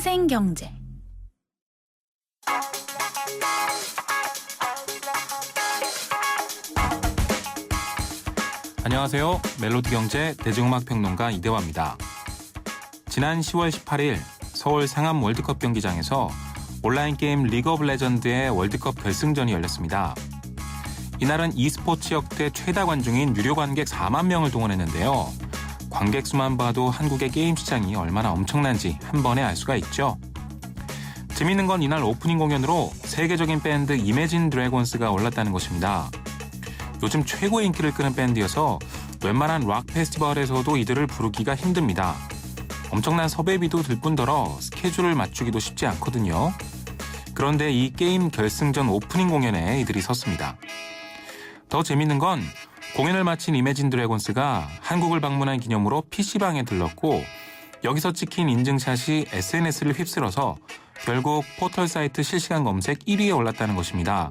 생생경제. 안녕하세요. 멜로디경제 대중음악평론가 이대화입니다. 지난 10월 18일 서울 상암 월드컵 경기장에서 온라인 게임 리그 오브 레전드의 월드컵 결승전이 열렸습니다. 이날은 e스포츠 역대 최다 관중인 유료 관객 4만 명을 동원했는데요. 관객 수만 봐도 한국의 게임 시장이 얼마나 엄청난지 한 번에 알 수가 있죠. 재밌는 건 이날 오프닝 공연으로 세계적인 밴드 이매진 드래곤스가 올랐다는 것입니다. 요즘 최고의 인기를 끄는 밴드여서 웬만한 락 페스티벌에서도 이들을 부르기가 힘듭니다. 엄청난 섭외비도 들 뿐더러 스케줄을 맞추기도 쉽지 않거든요. 그런데 이 게임 결승전 오프닝 공연에 이들이 섰습니다. 더 재밌는 건 공연을 마친 이매진 드래곤스가 한국을 방문한 기념으로 PC방에 들렀고 여기서 찍힌 인증샷이 SNS를 휩쓸어서 결국 포털 사이트 실시간 검색 1위에 올랐다는 것입니다.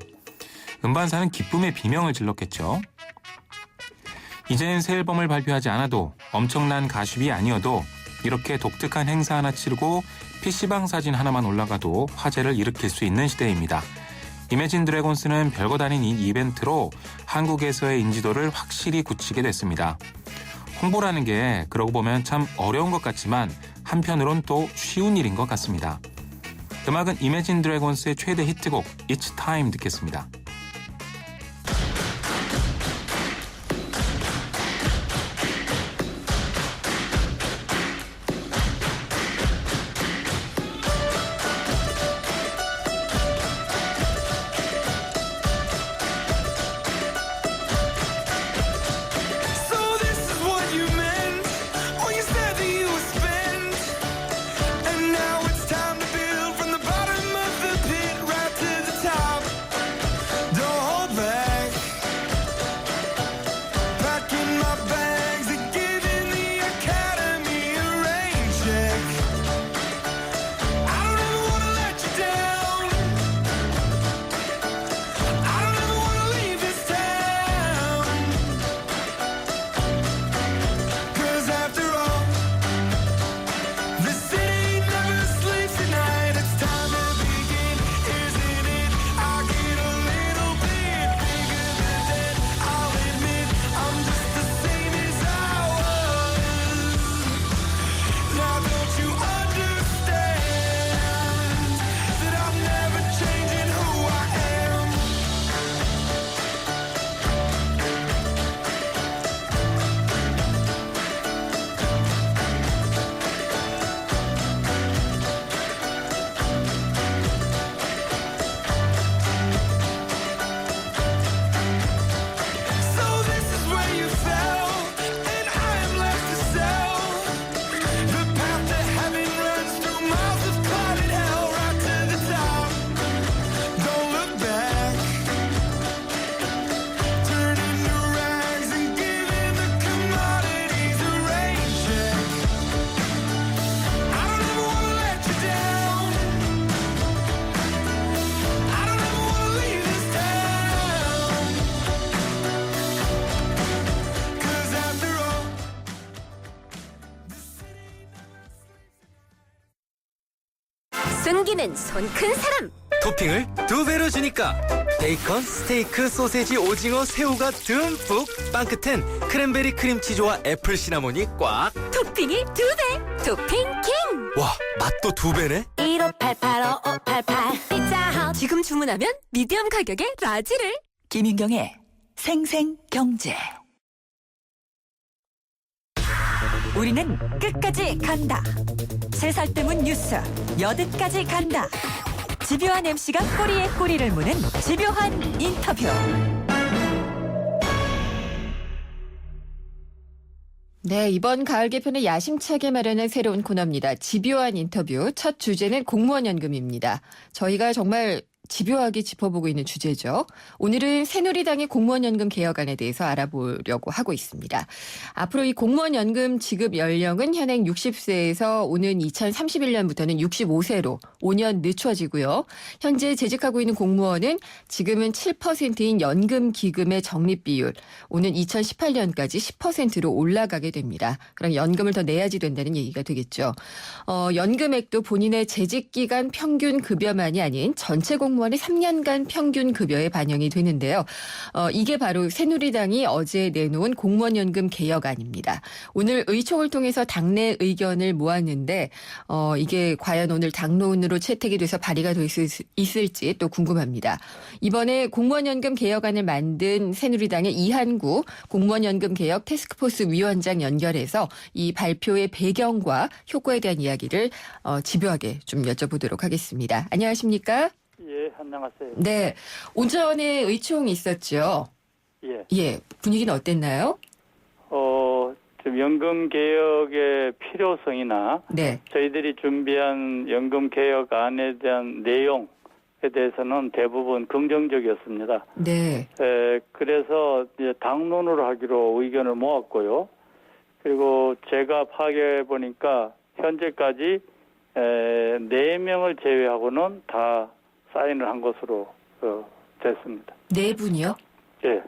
음반사는 기쁨의 비명을 질렀겠죠. 이젠 새 앨범을 발표하지 않아도 엄청난 가수비 아니어도 이렇게 독특한 행사 하나 치르고 PC방 사진 하나만 올라가도 화제를 일으킬 수 있는 시대입니다. 이매진 드래곤스는 별것 아닌 이 이벤트로 한국에서의 인지도를 확실히 굳히게 됐습니다. 홍보라는 게 그러고 보면 참 어려운 것 같지만 한편으론 또 쉬운 일인 것 같습니다. 음악은 이매진 드래곤스의 최대 히트곡 It's Time 듣겠습니다. 승기는 손 큰 사람. 토핑을 2배로 주니까 베이컨, 스테이크, 소세지, 오징어, 새우가 듬뿍. 빵 끝엔 크랜베리 크림치즈와 애플 시나몬이 꽉. 토핑이 2배. 토핑 킹. 와, 맛도 2배네. 1588-5588 피자헛. 지금 주문하면 미디엄 가격에 라지를. 김윤경의 생생경제. 우리는 끝까지 간다. 새살때문 뉴스 여든까지 간다. 집요한 MC가 꼬리에 꼬리를 무는 집요한 인터뷰. 네, 이번 가을 개편의 야심차게 마련한 새로운 코너입니다. 집요한 인터뷰. 첫 주제는 공무원 연금입니다. 저희가 정말 집요하게 짚어보고 있는 주제죠. 오늘은 새누리당의 공무원연금 개혁안에 대해서 알아보려고 하고 있습니다. 앞으로 이 공무원연금 지급 연령은 현행 60세에서 오는 2031년부터는 65세로 5년 늦춰지고요. 현재 재직하고 있는 공무원은 지금은 7%인 연금기금의 적립비율, 오는 2018년까지 10%로 올라가게 됩니다. 그럼 연금을 더 내야지 된다는 얘기가 되겠죠. 연금액도 본인의 재직기간 평균 급여만이 아닌 전체 공무원의 3년간 평균 급여에 반영이 되는데요. 이게 바로 새누리당이 어제 내놓은 공무원연금 개혁안입니다. 오늘 의총을 통해서 당내 의견을 모았는데 이게 과연 오늘 당론으로 채택이 돼서 발의가 될 수 있을지 또 궁금합니다. 이번에 공무원연금 개혁안을 만든 새누리당의 이한구 공무원연금 개혁 태스크포스 위원장 연결해서 이 발표의 배경과 효과에 대한 이야기를 집요하게 좀 여쭤보도록 하겠습니다. 안녕하십니까? 예, 안녕하세요. 네, 오전에 의총이 있었죠. 예. 예, 분위기는 어땠나요? 지금 연금 개혁의 필요성이나 네, 저희들이 준비한 연금 개혁안에 대한 내용에 대해서는 대부분 긍정적이었습니다. 네, 그래서 이제 당론으로 하기로 의견을 모았고요. 그리고 제가 파악해 보니까 현재까지 4명을 제외하고는 다 사인을 한 것으로 됐습니다. 네 분이요? 예.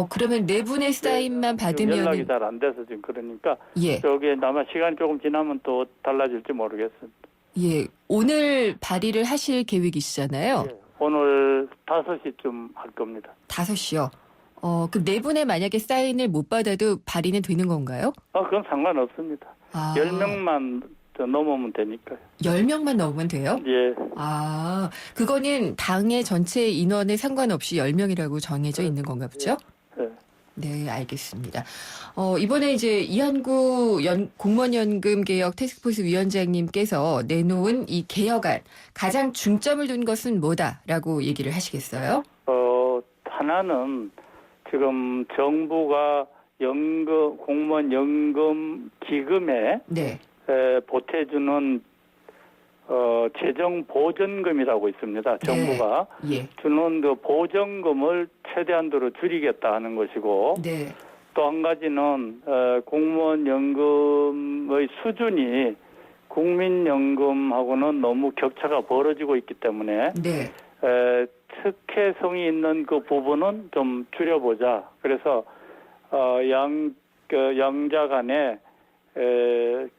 그러면 네 분의 사인만 지금 연락이 받으면 잘 안 돼서 지금 그러니까 예, 저게 아마 시간이 조금 지나면 또 달라질지 모르겠습니다. 예, 오늘 발의를 하실 계획이시잖아요. 예. 오늘 5시쯤 할 겁니다. 5시요. 그럼 네 분의 만약에 사인을 못 받아도 발의는 되는 건가요? 그건 상관없습니다. 아, 10명만 넘으면 되니까요. 10명만 넘으면 돼요? 예. 그거는 당의 전체 인원에 상관없이 10명이라고 정해져 있는 건가 보죠? 예. 네, 알겠습니다. 이번에 이제 이한구 공무원연금 개혁 태스크포스 위원장님께서 내놓은 이 개혁안 가장 중점을 둔 것은 뭐다라고 얘기를 하시겠어요? 하나는 지금 정부가 공무원 연금 기금에 네, 보태주는 재정 보전금이라고 있습니다. 정부가 예, 주는 그 보전금을 최대한도로 줄이겠다 하는 것이고 네, 또 한 가지는 공무원 연금의 수준이 국민연금하고는 너무 격차가 벌어지고 있기 때문에 네, 특혜성이 있는 그 부분은 좀 줄여보자. 그래서 양자 간에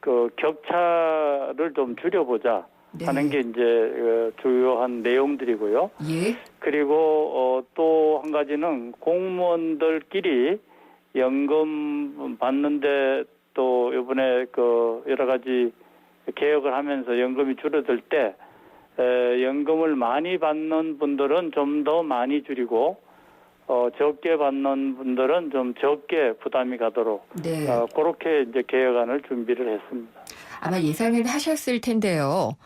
그 격차를 좀 줄여보자 네. 하는 게 이제 주요한 내용들이고요. 예, 그리고 또 한 가지는 공무원들끼리 연금 받는데 또 이번에 그 여러 가지 개혁을 하면서 연금이 줄어들 때 연금을 많이 받는 분들은 좀 더 많이 줄이고 적게 받는 분들은 좀 적게 부담이 가도록 네. 그렇게 이제 개혁안을 준비를 했습니다. 아마 예상을 하셨을 텐데요.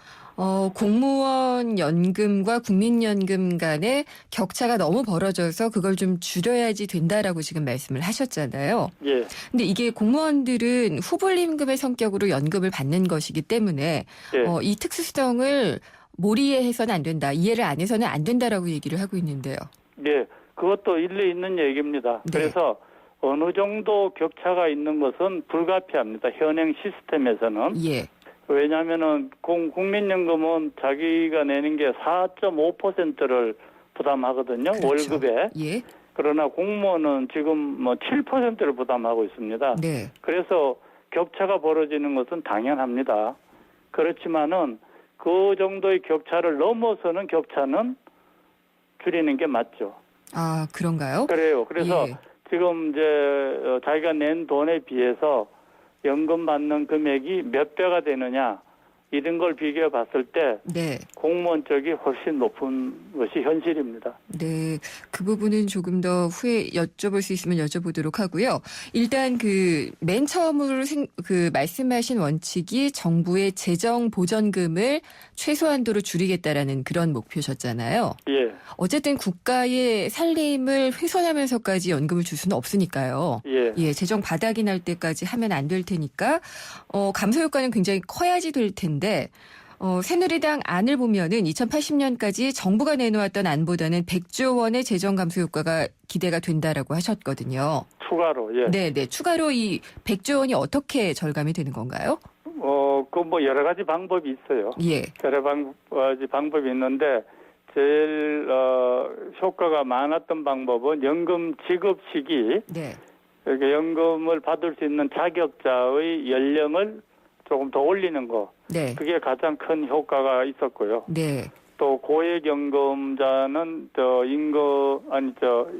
공무원 연금과 국민연금 간의 격차가 너무 벌어져서 그걸 좀 줄여야지 된다라고 지금 말씀을 하셨잖아요. 예, 근데 이게 공무원들은 후불임금의 성격으로 연금을 받는 것이기 때문에 예. 이 특수성을 몰이해서는 안 된다, 이해를 안 해서는 안 된다라고 얘기를 하고 있는데요. 예, 그것도 일리 있는 얘기입니다. 네. 그래서 어느 정도 격차가 있는 것은 불가피합니다. 현행 시스템에서는. 예, 왜냐하면은 국민연금은 자기가 내는 게 4.5%를 부담하거든요. 그렇죠. 월급에. 예, 그러나 공무원은 지금 뭐 7%를 부담하고 있습니다. 네, 그래서 격차가 벌어지는 것은 당연합니다. 그렇지만은 그 정도의 격차를 넘어서는 격차는 줄이는 게 맞죠. 그런가요? 그래요. 그래서 예. 지금 이제 자기가 낸 돈에 비해서 연금 받는 금액이 몇 배가 되느냐 이런 걸 비교해 봤을 때 네. 공무원 쪽이 훨씬 높은 것이 현실입니다. 네, 그 부분은 조금 더 후에 여쭤볼 수 있으면 여쭤보도록 하고요. 일단 맨 처음으로 말씀하신 원칙이 정부의 재정 보전금을 최소한도로 줄이겠다라는 그런 목표셨잖아요. 예, 어쨌든 국가의 살림을 훼손하면서까지 연금을 줄 수는 없으니까요. 예, 재정 바닥이 날 때까지 하면 안 될 테니까 감소 효과는 굉장히 커야지 될 텐데 새누리당 안을 보면은 2080년까지 정부가 내놓았던 안보다는 100조 원의 재정 감소 효과가 기대가 된다라고 하셨거든요. 추가로, 예. 네, 네. 추가로 이 100조 원이 어떻게 절감이 되는 건가요? 그 뭐 여러 가지 방법이 있어요. 예. 여러 가지 방법이 있는데 제일 효과가 많았던 방법은 연금 지급 시기, 네. 이렇게 연금을 받을 수 있는 자격자의 연령을 조금 더 올리는 거. 네. 그게 가장 큰 효과가 있었고요. 네. 또 고액연금자는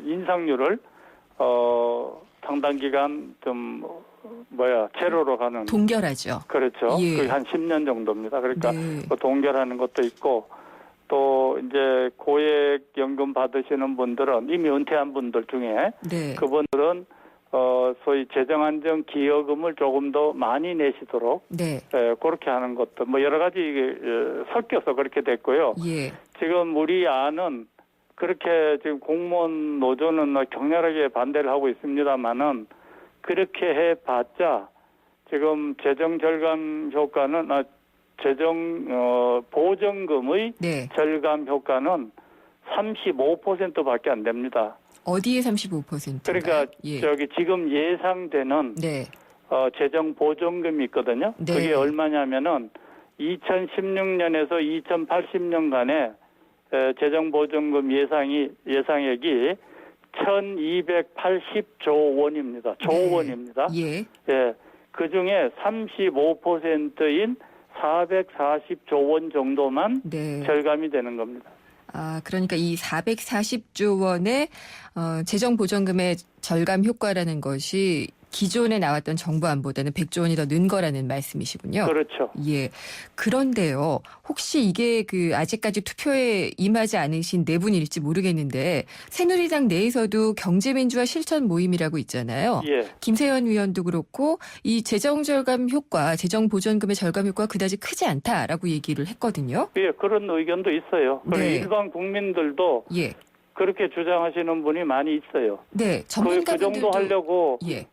인상률을 상당 기간 제로로 가는. 동결하죠. 그렇죠. 예. 그게 한 10년 정도입니다. 그러니까 네. 그 동결하는 것도 있고, 또 이제 고액연금 받으시는 분들은 이미 은퇴한 분들 중에 네. 그분들은 소위 재정안정 기여금을 조금 더 많이 내시도록 네. 그렇게 하는 것도 뭐 여러 가지 섞여서 그렇게 됐고요. 예. 지금 우리 안은 그렇게 지금 공무원 노조는 격렬하게 반대를 하고 있습니다만은 그렇게 해봤자 지금 재정 절감 효과는 보정금의 네. 절감 효과는 35%밖에 안 됩니다. 어디에 35%인가요? 그러니까 예. 지금 예상되는 네. 재정 보정금이 있거든요. 네. 그게 얼마냐면은 2016년에서 2080년간의 재정 보정금 예상액이 1,280조 원입니다. 조원입니다. 예. 예. 그 중에 35%인 440조 원 정도만 네. 절감이 되는 겁니다. 그러니까 이 440조 원의 재정 보전금의 절감 효과라는 것이 기존에 나왔던 정부안보다는 100조 원이 더 는 거라는 말씀이시군요. 그렇죠. 예. 그런데요, 혹시 이게 아직까지 투표에 임하지 않으신 네 분일지 모르겠는데, 새누리당 내에서도 경제민주화 실천 모임이라고 있잖아요. 예. 김세현 의원도 그렇고, 이 재정 절감 효과, 재정 보전금의 절감 효과가 그다지 크지 않다라고 얘기를 했거든요. 예, 그런 의견도 있어요. 그리고 네. 일반 국민들도 예. 그렇게 주장하시는 분이 많이 있어요. 네. 그 전문가분들도. 정도 하려고 예.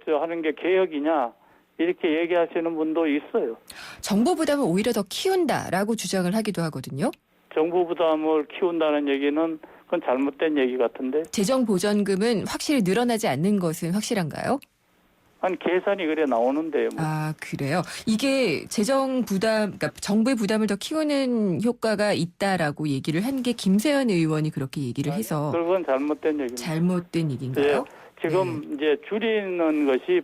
하는 게 개혁이냐 이렇게 얘기하시는 분도 있어요. 정부 부담을 오히려 더 키운다라고 주장을 하기도 하거든요. 정부 부담을 키운다는 얘기는 그건 잘못된 얘기 같은데. 재정 보전금은 확실히 늘어나지 않는 것은 확실한가요? 한 계산이 그래 나오는데요. 뭐. 그래요. 이게 재정 부담, 그러니까 정부의 부담을 더 키우는 효과가 있다라고 얘기를 한 게 김세현 의원이 그렇게 얘기를 해서 그건 잘못된 얘기입니다. 잘못된 얘기인가요? 예, 지금 이제 줄이는 것이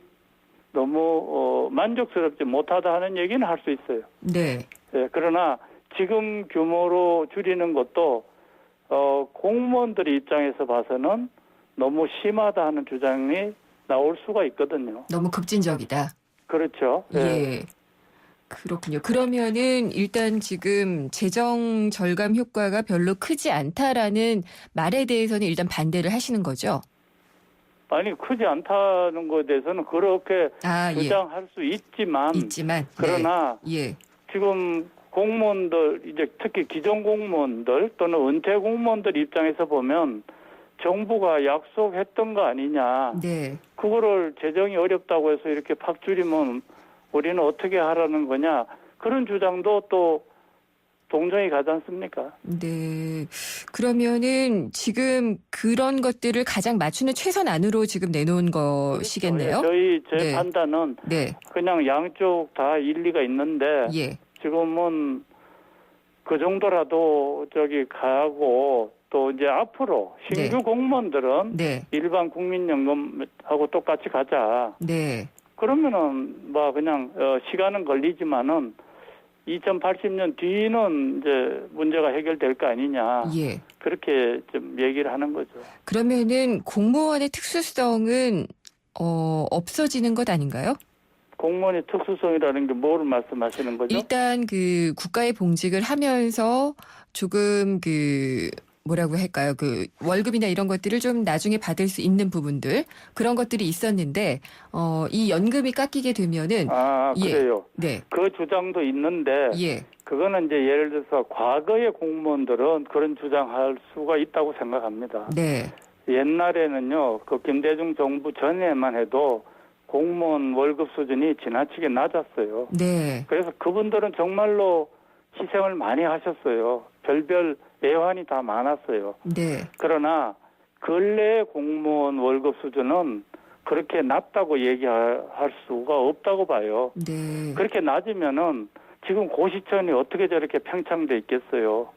너무 만족스럽지 못하다 하는 얘기는 할 수 있어요. 네. 예, 그러나 지금 규모로 줄이는 것도 공무원들 입장에서 봐서는 너무 심하다 하는 주장이 나올 수가 있거든요. 너무 급진적이다. 그렇죠. 예. 그렇군요. 그러면은 일단 지금 재정 절감 효과가 별로 크지 않다라는 말에 대해서는 일단 반대를 하시는 거죠? 아니 크지 않다는 것에 대해서는 그렇게 예. 주장할 수 있지만 그러나 예. 지금 공무원들 이제 특히 기존 공무원들 또는 은퇴 공무원들 입장에서 보면 정부가 약속했던 거 아니냐. 네. 그거를 재정이 어렵다고 해서 이렇게 팍 줄이면 우리는 어떻게 하라는 거냐. 그런 주장도 또 동정이 가지 않습니까? 네. 그러면은 지금 그런 것들을 가장 맞추는 최선안으로 지금 내놓은 것이겠네요. 제 네. 판단은 네. 그냥 양쪽 다 일리가 있는데 예. 지금은 그 정도라도 가고 또 이제 앞으로 신규 네. 공무원들은 네. 일반 국민연금하고 똑같이 가자. 네. 그러면은 그냥 시간은 걸리지만은 2080년 뒤는 이제 문제가 해결될 거 아니냐. 예. 그렇게 좀 얘기를 하는 거죠. 그러면은 공무원의 특수성은 없어지는 것 아닌가요? 공무원의 특수성이라는 게 뭐를 말씀하시는 거죠? 일단 국가에 봉직을 하면서 조금 뭐라고 할까요? 월급이나 이런 것들을 좀 나중에 받을 수 있는 부분들 그런 것들이 있었는데 이 연금이 깎이게 되면은 그래요. 네. 그 주장도 있는데 예. 그거는 이제 예를 들어서 과거의 공무원들은 그런 주장할 수가 있다고 생각합니다. 네. 옛날에는요. 그 김대중 정부 전에만 해도 공무원 월급 수준이 지나치게 낮았어요. 네. 그래서 그분들은 정말로 희생을 많이 하셨어요. 별별 애환이 다 많았어요. 네. 그러나 근래 공무원 월급 수준은 그렇게 낮다고 얘기할 수가 없다고 봐요. 네. 그렇게 낮으면은 지금 고시천이 어떻게 저렇게 평창돼 있겠어요.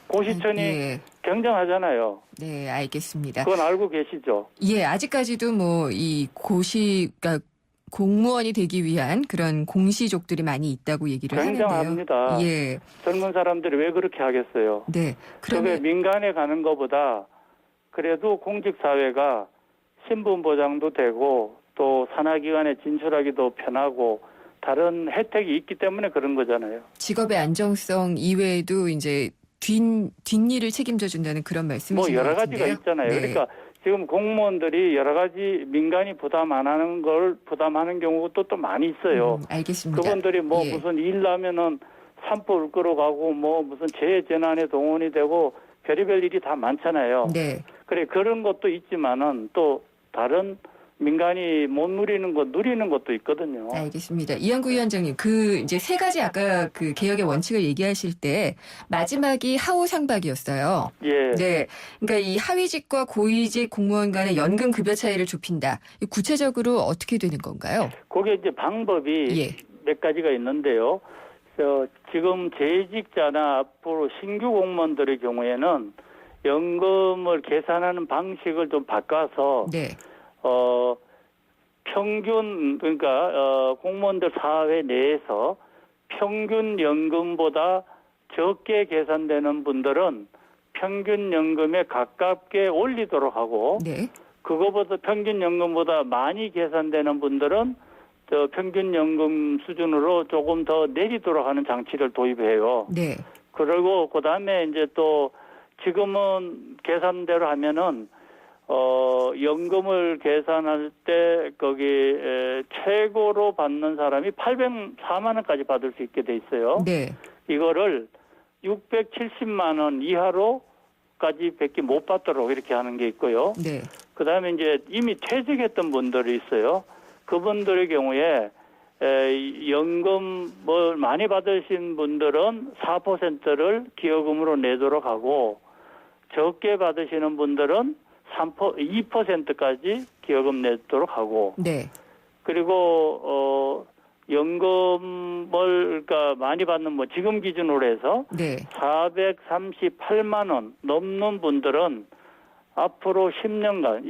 고시천이 예. 경쟁하잖아요. 네, 알겠습니다. 그건 알고 계시죠? 예, 아직까지도 뭐 이 그러니까 공무원이 되기 위한 그런 공시족들이 많이 있다고 얘기를 하는데요. 굉장합니다. 예. 젊은 사람들이 왜 그렇게 하겠어요? 네. 그게 그러면 민간에 가는 것보다 그래도 공직사회가 신분 보장도 되고 또 산하기관에 진출하기도 편하고 다른 혜택이 있기 때문에 그런 거잖아요. 직업의 안정성 이외에도 이제 뒷일을 책임져 준다는 그런 말씀이신 뭐 여러 것 가지가 같은데요. 있잖아요. 네. 그러니까 지금 공무원들이 여러 가지 민간이 부담 안 하는 걸 부담하는 경우가 또 많이 있어요. 알겠습니다. 그분들이 뭐 예. 무슨 일 나면은 산불 끌어가고 뭐 무슨 재해재난에 동원이 되고 별의별 일이 다 많잖아요. 네. 그래 그런 것도 있지만은 또 다른 민간이 못 누리는 것도 있거든요. 알겠습니다. 이한구 위원장님, 그 이제 세 가지 아까 그 개혁의 원칙을 얘기하실 때 마지막이 하우상박이었어요. 예. 네. 그러니까 이 하위직과 고위직 공무원 간의 연금 급여 차이를 좁힌다. 구체적으로 어떻게 되는 건가요? 그게 이제 방법이 예. 몇 가지가 있는데요. 지금 재직자나 앞으로 신규 공무원들의 경우에는 연금을 계산하는 방식을 좀 바꿔서 네. 평균 그러니까 공무원들 사회 내에서 평균 연금보다 적게 계산되는 분들은 평균 연금에 가깝게 올리도록 하고 네. 그거보다 평균 연금보다 많이 계산되는 분들은 저 평균 연금 수준으로 조금 더 내리도록 하는 장치를 도입해요. 네. 그리고 그다음에 이제 또 지금은 계산대로 하면은 연금을 계산할 때 거기 최고로 받는 사람이 804만 원까지 받을 수 있게 돼 있어요. 네. 이거를 670만 원 이하로까지밖에 못 받도록 이렇게 하는 게 있고요. 네. 그다음에 이제 이미 퇴직했던 분들이 있어요. 그분들의 경우에 연금을 많이 받으신 분들은 4%를 기여금으로 내도록 하고 적게 받으시는 분들은 2%까지 기여금 내도록 하고 네. 그리고 연금을 그러니까 많이 받는 뭐 지금 기준으로 해서 네. 438만 원 넘는 분들은 앞으로 10년간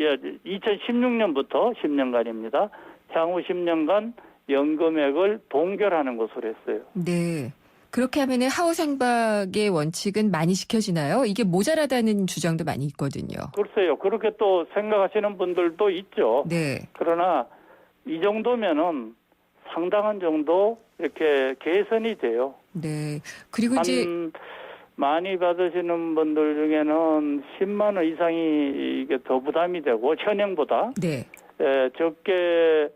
2016년부터 10년간입니다. 향후 10년간 연금액을 동결하는 것으로 했어요. 네. 그렇게 하면은 하우상박의 원칙은 많이 지켜지나요? 이게 모자라다는 주장도 많이 있거든요. 글쎄요. 그렇게 또 생각하시는 분들도 있죠. 네. 그러나 이 정도면은 상당한 정도 이렇게 개선이 돼요. 네. 그리고 이제 많이 받으시는 분들 중에는 10만 원 이상이 이게 더 부담이 되고 현행보다 네. 적게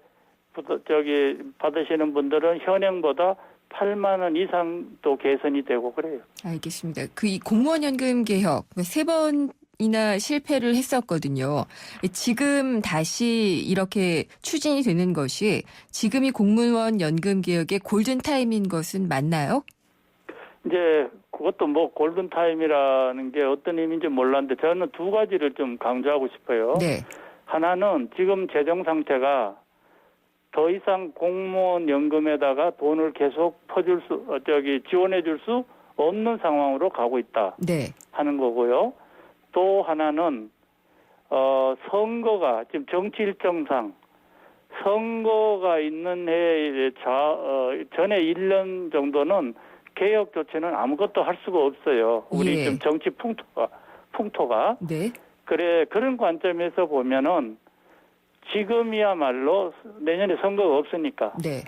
받으시는 분들은 현행보다 8만 원 이상 또 개선이 되고 그래요. 알겠습니다. 이 공무원 연금 개혁 3번이나 실패를 했었거든요. 지금 다시 이렇게 추진이 되는 것이 지금이 공무원 연금 개혁의 골든 타임인 것은 맞나요? 이제 그것도 뭐 골든 타임이라는 게 어떤 의미인지 몰랐는데 저는 두 가지를 좀 강조하고 싶어요. 네. 하나는 지금 재정 상태가 더 이상 공무원 연금에다가 돈을 계속 지원해 줄 수 없는 상황으로 가고 있다 네. 하는 거고요. 또 하나는 선거가 지금 정치 일정상 선거가 있는 해 전에 1년 정도는 개혁 조치는 아무것도 할 수가 없어요. 우리 예. 좀 정치 풍토가 네. 그래 그런 관점에서 보면은 지금이야말로 내년에 선거가 없으니까 네.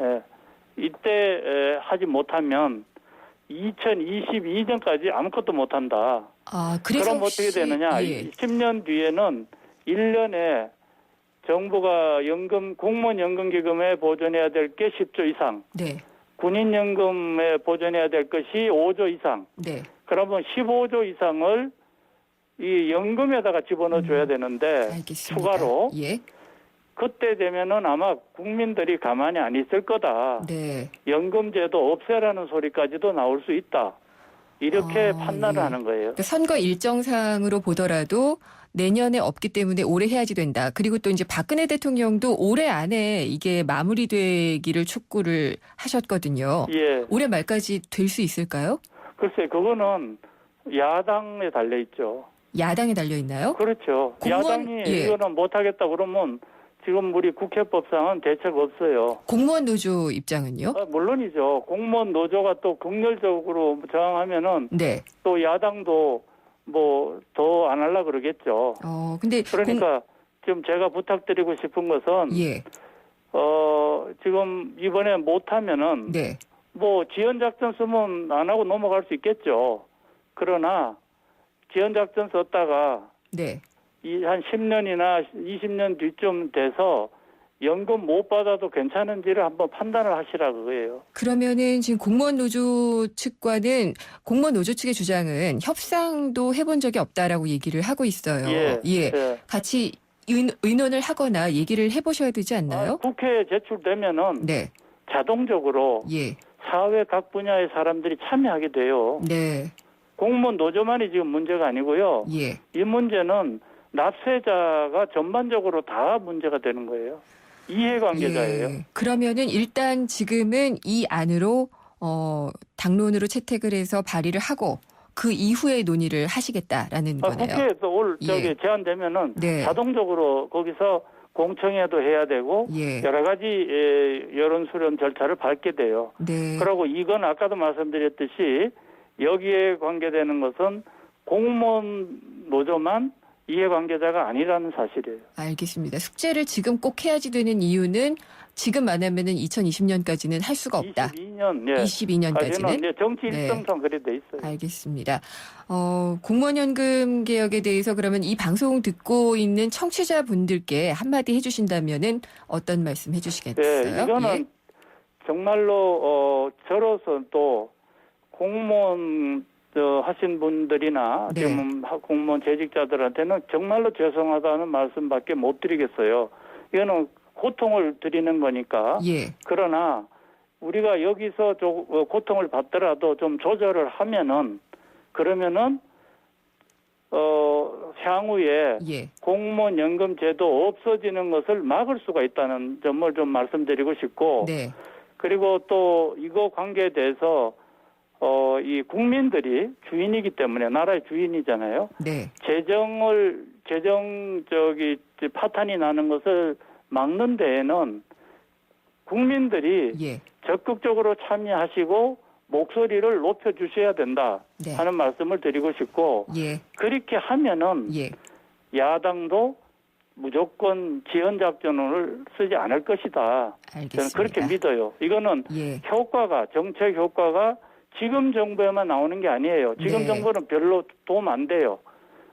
이때 하지 못하면 2022년까지 아무것도 못한다. 아, 그래서 그럼 어떻게 되느냐? 예. 10년 뒤에는 1년에 정부가 공무원 연금기금에 보존해야 될 게 10조 이상, 네. 군인연금에 보존해야 될 것이 5조 이상. 네. 그러면 15조 이상을 이 연금에다가 집어넣어 줘야 되는데 알겠습니다. 추가로 예. 그때 되면은 아마 국민들이 가만히 안 있을 거다. 네. 연금제도 없애라는 소리까지도 나올 수 있다. 이렇게 판단을 예. 하는 거예요. 그러니까 선거 일정상으로 보더라도 내년에 없기 때문에 올해 해야지 된다. 그리고 또 이제 박근혜 대통령도 올해 안에 이게 마무리되기를 촉구를 하셨거든요. 예. 올해 말까지 될 수 있을까요? 글쎄, 그거는 야당에 달려 있죠. 야당에 달려 있나요? 그렇죠. 공무원- 야당이 예. 이거는 못하겠다 그러면 지금 우리 국회법상은 대책 없어요. 공무원 노조 입장은요? 물론이죠. 공무원 노조가 또 극렬적으로 저항하면은 네. 또 야당도 뭐 더 안 하려 그러겠죠. 근데 그러니까 지금 제가 부탁드리고 싶은 것은 예. 지금 이번에 못하면은 네. 뭐 지연작전 쓰면 안 하고 넘어갈 수 있겠죠. 그러나 지연작전 썼다가 네. 한 10년이나 20년 뒤쯤 돼서 연금 못 받아도 괜찮은지를 한번 판단을 하시라 그거예요. 그러면은 지금 공무원 노조 측과는 공무원 노조 측의 주장은 협상도 해본 적이 없다라고 얘기를 하고 있어요. 예. 같이 의논을 하거나 얘기를 해보셔야 되지 않나요? 국회에 제출되면은 네. 자동적으로 예. 사회 각 분야의 사람들이 참여하게 돼요. 네. 공무원 노조만이 지금 문제가 아니고요. 예. 이 문제는 납세자가 전반적으로 다 문제가 되는 거예요. 이해관계자예요. 예. 그러면은 일단 지금은 이 안으로 당론으로 채택을 해서 발의를 하고 그 이후에 논의를 하시겠다라는 거네요. 국회에서 예. 제안되면은 네. 자동적으로 거기서 공청회도 해야 되고 예. 여러 가지 여론 수렴 절차를 밟게 돼요. 네. 그리고 이건 아까도 말씀드렸듯이 여기에 관계되는 것은 공무원 노조만 이해관계자가 아니라는 사실이에요. 알겠습니다. 숙제를 지금 꼭 해야지 되는 이유는 지금 말하면은 2020년까지는 할 수가 없다. 22년, 22년까지는. 정치 네. 일정상 그래 돼 있어요. 알겠습니다. 공무원연금 개혁에 대해서 그러면 이 방송 듣고 있는 청취자분들께 한마디 해주신다면은 어떤 말씀 해주시겠어요? 네, 이거는 예. 정말로 저로서 또 공무원 하신 분들이나 네. 지금 공무원 재직자들한테는 정말로 죄송하다는 말씀밖에 못 드리겠어요. 이거는 고통을 드리는 거니까. 예. 그러나 우리가 여기서 고통을 받더라도 좀 조절을 하면은 그러면은 향후에 예. 공무원 연금 제도 없어지는 것을 막을 수가 있다는 점을 좀 말씀드리고 싶고 네. 그리고 또 이거 관계에 대해서 이 국민들이 주인이기 때문에 나라의 주인이잖아요. 네. 파탄이 나는 것을 막는 데에는 국민들이 예. 적극적으로 참여하시고 목소리를 높여 주셔야 된다 네. 하는 말씀을 드리고 싶고 예. 그렇게 하면은 예. 야당도 무조건 지연 작전을 쓰지 않을 것이다. 알겠습니다. 저는 그렇게 믿어요. 이거는 예. 정책 효과가 지금 정부에만 나오는 게 아니에요. 지금 네. 정부는 별로 도움 안 돼요.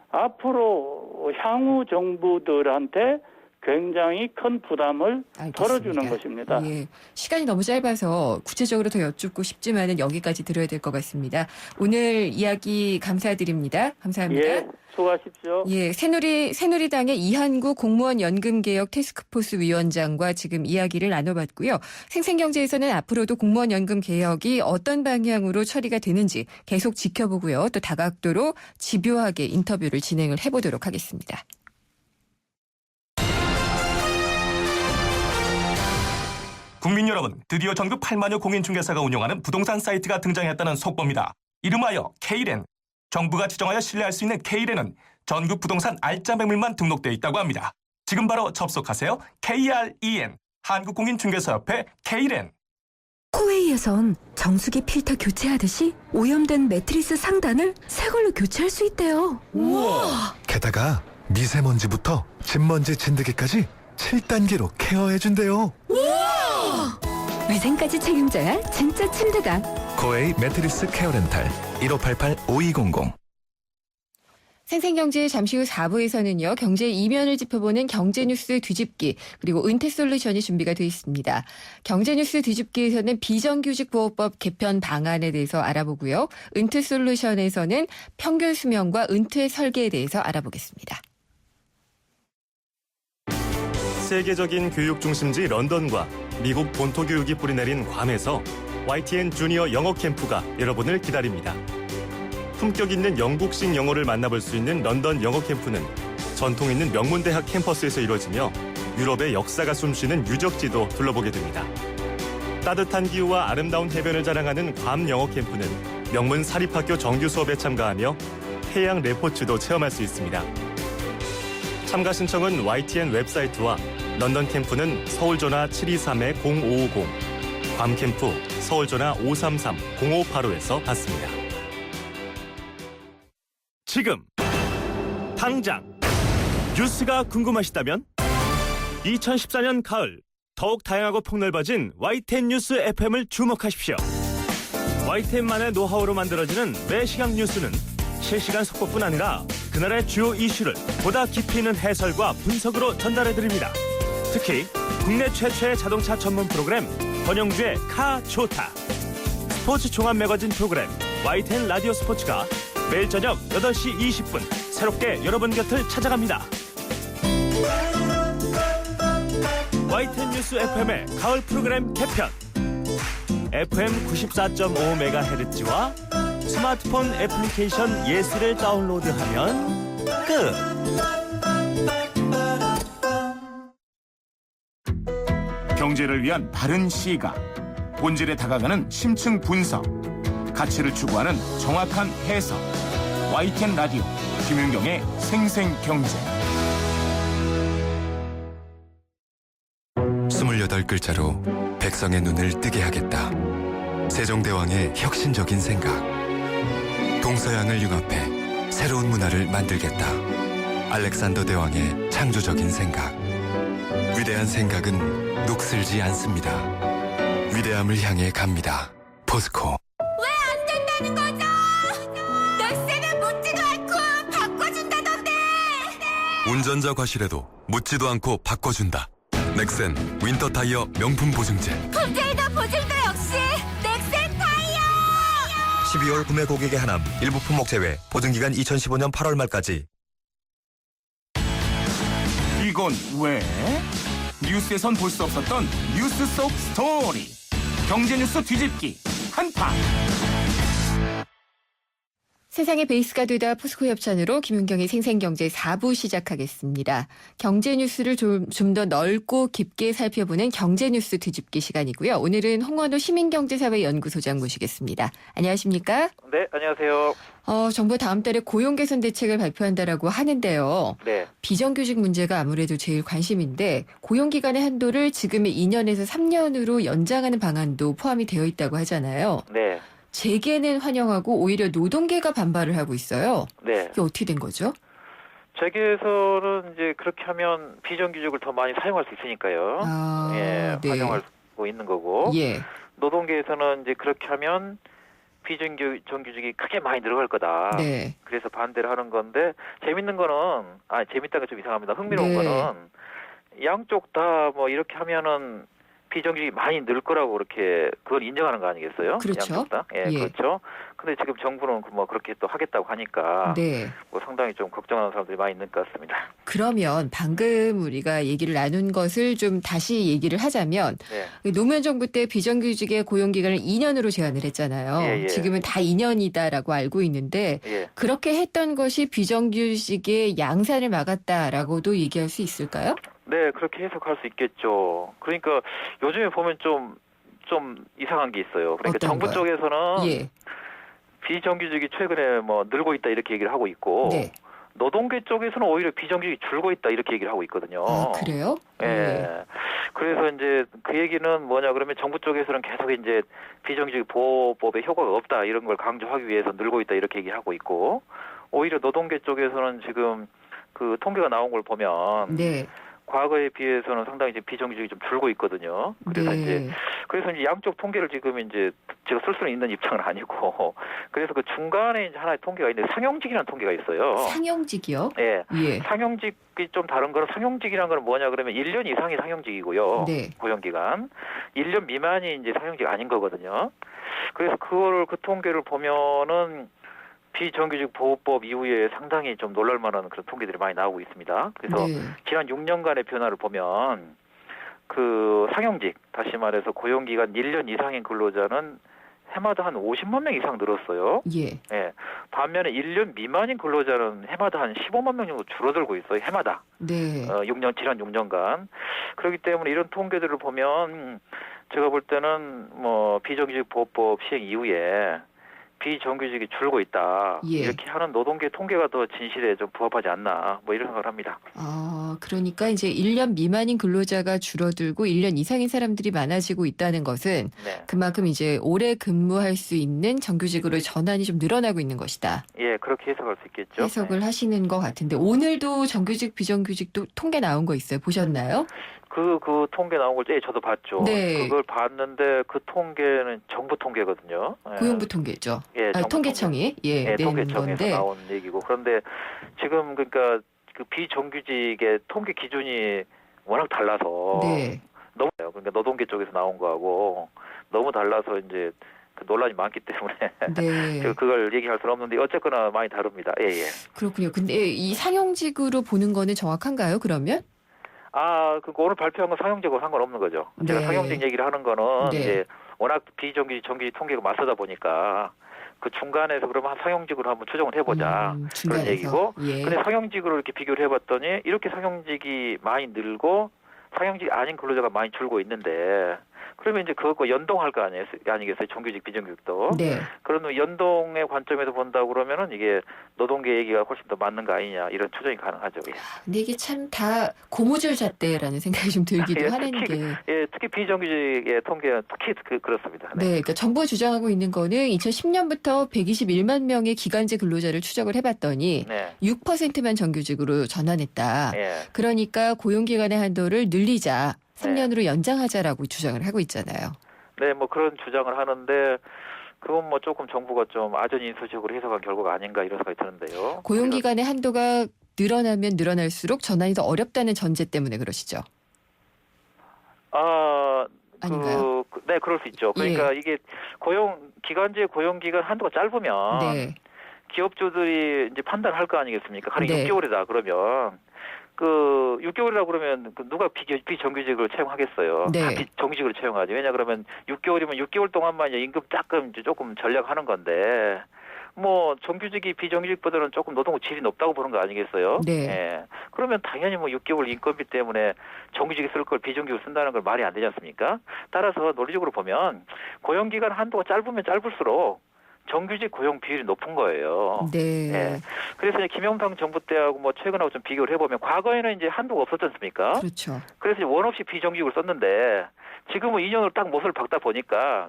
앞으로 향후 정부들한테 굉장히 큰 부담을 알겠습니다. 덜어주는 것입니다. 예. 시간이 너무 짧아서 구체적으로 더 여쭙고 싶지만은 여기까지 들어야 될 것 같습니다. 오늘 이야기 감사드립니다. 감사합니다. 예, 수고하십시오. 예, 새누리당의 이한구 공무원 연금개혁 태스크포스 위원장과 지금 이야기를 나눠봤고요. 생생경제에서는 앞으로도 공무원 연금 개혁이 어떤 방향으로 처리가 되는지 계속 지켜보고요. 또 다각도로 집요하게 인터뷰를 진행을 해보도록 하겠습니다. 국민 여러분, 드디어 전국 8만여 공인중개사가 운영하는 부동산 사이트가 등장했다는 속보입니다. 이름하여 K렌. 정부가 지정하여 신뢰할 수 있는 K렌은 전국 부동산 알짜 매물만 등록되어 있다고 합니다. 지금 바로 접속하세요. KREN, 한국공인중개사협회 K렌. 코웨이에선 정수기 필터 교체하듯이 오염된 매트리스 상단을 새 걸로 교체할 수 있대요. 우와! 게다가 미세먼지부터 진먼지 진드기까지 7단계로 케어해준대요. 위생까지 책임져야 진짜 침대다. 코웨이 매트리스 케어 렌탈 1588-5200. 생생경제 잠시 후 4부에서는요. 경제 이면을 짚어보는 경제뉴스 뒤집기 그리고 은퇴솔루션이 준비가 되어 있습니다. 경제뉴스 뒤집기에서는 비정규직보호법 개편 방안에 대해서 알아보고요. 은퇴솔루션에서는 평균 수명과 은퇴 설계에 대해서 알아보겠습니다. 세계적인 교육 중심지 런던과 미국 본토 교육이 뿌리내린 괌에서 YTN 주니어 영어 캠프가 여러분을 기다립니다. 품격 있는 영국식 영어를 만나볼 수 있는 런던 영어 캠프는 전통 있는 명문대학 캠퍼스에서 이루어지며 유럽의 역사가 숨쉬는 유적지도 둘러보게 됩니다. 따뜻한 기후와 아름다운 해변을 자랑하는 괌 영어 캠프는 명문 사립학교 정규 수업에 참가하며 해양 레포츠도 체험할 수 있습니다. 참가 신청은 YTN 웹사이트와 런던 캠프는 서울 전화 723-0550, 괌 캠프 서울 전화 533-0585에서 받습니다. 지금 당장 뉴스가 궁금하시다면 2014년 가을 더욱 다양하고 폭넓어진 YTN 뉴스 FM을 주목하십시오. YTN만의 노하우로 만들어지는 매시간 뉴스는 실시간 속보뿐 아니라 그날의 주요 이슈를 보다 깊이 있는 해설과 분석으로 전달해드립니다. 특히 국내 최초의 자동차 전문 프로그램 권영주의 카 좋다, 스포츠 종합 매거진 프로그램 YTN 라디오 스포츠가 매일 저녁 8시 20분 새롭게 여러분 곁을 찾아갑니다. YTN 뉴스 FM의 가을 프로그램 개편, FM 94.5MHz와 스마트폰 애플리케이션 예스를 다운로드하면 끝! 경제를 위한 바른 시각, 본질에 다가가는 심층 분석, 가치를 추구하는 정확한 해석. YTN 라디오 김윤경의 생생경제. 28글자로 백성의 눈을 뜨게 하겠다. 세종대왕의 혁신적인 생각. 동서양을 융합해 새로운 문화를 만들겠다. 알렉산더 대왕의 창조적인 생각. 위대한 생각은 녹슬지 않습니다. 위대함을 향해 갑니다. 포스코. 왜 안 된다는 거죠? 넥센은 묻지도 않고 바꿔준다던데. 운전자 과실에도 묻지도 않고 바꿔준다. 넥센 윈터 타이어 명품 보증제. 품질도 보증도 역시 넥센 타이어. 12월 구매 고객의 하남 일부 품목 제외. 보증기간 2015년 8월 말까지. 이건 왜? 뉴스에선 볼 수 없었던 뉴스 속 스토리. 경제 뉴스 뒤집기 한파. 세상의 베이스가 되다 포스코 협찬으로 김윤경의 생생경제 4부 시작하겠습니다. 경제 뉴스를 좀 더 넓고 깊게 살펴보는 경제 뉴스 뒤집기 시간이고요. 오늘은 홍원호 시민경제사회연구소장 모시겠습니다. 안녕하십니까? 네, 안녕하세요. 정부가 다음 달에 고용 개선 대책을 발표한다라고 하는데요. 네. 비정규직 문제가 아무래도 제일 관심인데 고용 기간의 한도를 지금의 2년에서 3년으로 연장하는 방안도 포함이 되어 있다고 하잖아요. 네. 재계는 환영하고 오히려 노동계가 반발을 하고 있어요. 네. 이게 어떻게 된 거죠? 재계에서는 이제 그렇게 하면 비정규직을 더 많이 사용할 수 있으니까요. 예, 네. 활용하고 있는 거고. 예. 노동계에서는 이제 그렇게 하면 정규직이 크게 많이 늘어갈 거다. 네. 그래서 반대를 하는 건데 재밌는 거는 재밌다가 좀 이상합니다. 흥미로운 네. 거는 양쪽 다 뭐 이렇게 하면은 비정규직이 많이 늘 거라고 그렇게 그걸 인정하는 거 아니겠어요? 그렇죠. 양쪽 다. 예, 예. 그렇죠. 근데 지금 정부는 뭐 그렇게 또 하겠다고 하니까 네. 뭐 상당히 좀 걱정하는 사람들이 많이 있는 것 같습니다. 그러면 방금 우리가 얘기를 나눈 것을 좀 다시 얘기를 하자면 네. 노무현 정부 때 비정규직의 고용 기간을 2년으로 제한을 했잖아요. 예, 예. 지금은 다 2년이다라고 알고 있는데 예. 그렇게 했던 것이 비정규직의 양산을 막았다라고도 얘기할 수 있을까요? 네, 그렇게 해석할 수 있겠죠. 그러니까 요즘에 보면 좀 이상한 게 있어요. 그러니까 어떤 정부 거요? 쪽에서는 예. 비정규직이 최근에 뭐 늘고 있다 이렇게 얘기를 하고 있고 네. 노동계 쪽에서는 오히려 비정규직이 줄고 있다 이렇게 얘기를 하고 있거든요. 아, 그래요? 예. 그래서 이제 그 얘기는 뭐냐 그러면 정부 쪽에서는 계속 이제 비정규직 보호법에 효과가 없다 이런 걸 강조하기 위해서 늘고 있다 이렇게 얘기를 하고 있고 오히려 노동계 쪽에서는 지금 그 통계가 나온 걸 보면 네. 과거에 비해서는 상당히 이제 비정규직이 좀 줄고 있거든요. 그래서 네. 이제 양쪽 통계를 지금 이제 제가 쓸 수는 있는 입장은 아니고 그래서 그 중간에 이제 하나의 통계가 있는데 상용직이라는 통계가 있어요. 상용직이요? 예. 예. 상용직이 좀 다른 거는 상용직이라는 건 뭐냐 그러면 1년 이상이 상용직이고요. 네. 고용기간. 1년 미만이 이제 상용직 아닌 거거든요. 그래서 그 통계를 보면은 비정규직 보호법 이후에 상당히 좀 놀랄만한 그런 통계들이 많이 나오고 있습니다. 그래서 네. 지난 6년간의 변화를 보면 그 상용직, 다시 말해서 고용기간 1년 이상인 근로자는 해마다 한 50만 명 이상 늘었어요. 예. 예. 반면에 1년 미만인 근로자는 해마다 한 15만 명 정도 줄어들고 있어요. 해마다. 네. 지난 6년간. 그렇기 때문에 이런 통계들을 보면 제가 볼 때는 뭐 비정규직 보호법 시행 이후에 비정규직이 줄고 있다. 예. 이렇게 하는 노동계 통계가 더 진실에 좀 부합하지 않나. 뭐 이런 생각을 합니다. 그러니까 이제 1년 미만인 근로자가 줄어들고 1년 이상인 사람들이 많아지고 있다는 것은 네. 그만큼 이제 오래 근무할 수 있는 정규직으로 전환이 좀 늘어나고 있는 것이다. 예, 그렇게 해석할 수 있겠죠. 해석을 하시는 것 같은데 오늘도 정규직 비정규직도 통계 나온 거 있어요. 보셨나요? 그 통계 나온 걸 저도 봤죠. 네. 그걸 봤는데 그 통계는 정부 통계거든요. 예. 고용부 통계죠. 예, 정부 통계청이 예, 낸 통계청에서 건데. 나온 얘기고. 그런데 지금 그러니까 그 비정규직의 통계 기준이 워낙 달라서 네. 너무 그러니까 노동계 쪽에서 나온 거하고 너무 달라서 이제 그 논란이 많기 때문에 네. 그걸 얘기할 수는 없는데 어쨌거나 많이 다릅니다. 예, 예. 그렇군요. 근데 이 상용직으로 보는 거는 정확한가요? 그러면? 그 오늘 발표한 건 상용직하고 상관없는 거죠. 제가 네. 상용직 얘기를 하는 거는 네. 이제 워낙 비정규직, 정규직 통계가 맞서다 보니까 그 중간에서 그러면 상용직으로 한번 추정을 해보자 그런 중간에서. 얘기고. 예. 근데 상용직으로 이렇게 비교를 해봤더니 이렇게 상용직이 많이 늘고 상용직 아닌 근로자가 많이 줄고 있는데 그러면 이제 그것과 연동할 거 아니겠어요? 정규직, 비정규직도. 네. 그런 연동의 관점에서 본다고 그러면은 이게 노동계 얘기가 훨씬 더 맞는 거 아니냐 이런 추정이 가능하죠. 예. 근데 이게 참 다 고무줄 잣대라는 생각이 좀 들기도 예, 하는 게. 특히 비정규직의 통계는 특히 그렇습니다. 네, 그러니까 정부가 주장하고 있는 거는 2010년부터 121만 명의 기간제 근로자를 추적을 해봤더니 네. 6%만 정규직으로 전환했다. 예. 그러니까 고용기간의 한도를 늘리자, 3년으로 연장하자라고 주장을 하고 있잖아요. 네, 뭐 그런 주장을 하는데 그건 뭐 조금 정부가 좀 아전인수적으로 해석한 결과가 아닌가 이런 생각이 드는데요. 고용기간의 한도가 늘어나면 늘어날수록 전환이 더 어렵다는 전제 때문에 그러시죠? 아닌가요? 네, 그럴 수 있죠. 그러니까 이게 기간제 고용기간 한도가 짧으면 네. 기업주들이 이제 판단할 거 아니겠습니까? 가령 네. 6개월이다 그러면 그 6개월이라 그러면 누가 비정규직으로 채용하겠어요? 네. 다 비정규직으로 채용하죠. 왜냐 그러면 6개월이면 6개월 동안만 이제 임금 조금 전략하는 건데 뭐 정규직이 비정규직보다는 조금 노동 질이 높다고 보는 거 아니겠어요? 네. 예. 그러면 당연히 뭐 6개월 인건비 때문에 정규직이 쓸 걸 비정규직으로 쓴다는 걸 말이 안 되지 않습니까? 따라서 논리적으로 보면 고용기간 한도가 짧으면 짧을수록 정규직 고용 비율이 높은 거예요. 네. 예. 그래서 이제 김영삼 정부 때하고 뭐 최근하고 좀 비교를 해보면 과거에는 이제 한도가 없었지 않습니까? 그렇죠. 그래서 이제 원 없이 비정규직을 썼는데 지금은 2년으로 딱 못을 박다 보니까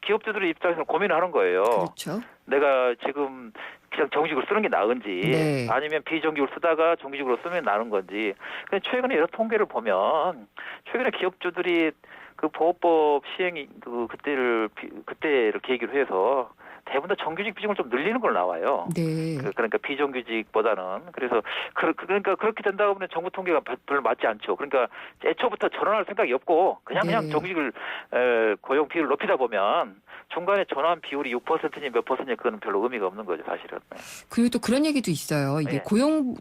기업주들의 입장에서는 고민을 하는 거예요. 그렇죠. 내가 지금 그냥 정규직으로 쓰는 게 나은지 네. 아니면 비정규직으로 쓰다가 정규직으로 쓰면 나은 건지. 근데 최근에 여러 통계를 보면 최근에 기업주들이 그 보호법 시행이 그때를 계기로 해서 대부분 다 정규직 비중을 좀 늘리는 걸로 나와요. 네. 그러니까 비정규직보다는. 그래서 그러니까 그렇게 된다고 하면 정부 통계가 별로 맞지 않죠. 그러니까 애초부터 전환할 생각이 없고 그냥 정규직을 고용 비율을 높이다 보면 중간에 전환 비율이 6%니 몇 %니 그건 별로 의미가 없는 거죠, 사실은. 그리고 또 그런 얘기도 있어요. 이게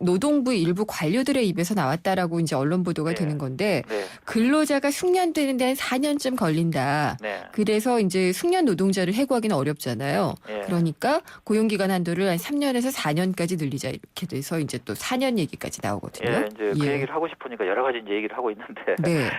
노동부 일부 관료들의 입에서 나왔다라고 이제 언론 보도가 되는 건데 근로자가 숙련되는 데 한 4년쯤 걸린다. 그래서 이제 숙련 노동자를 해고하기는 어렵잖아요. 그러니까 고용기간 한도를 한 3년에서 4년까지 늘리자 이렇게 돼서 이제 또 4년 얘기까지 나오거든요. 이제 그 얘기를 하고 싶으니까 여러 가지 이제 얘기를 하고 있는데. 네.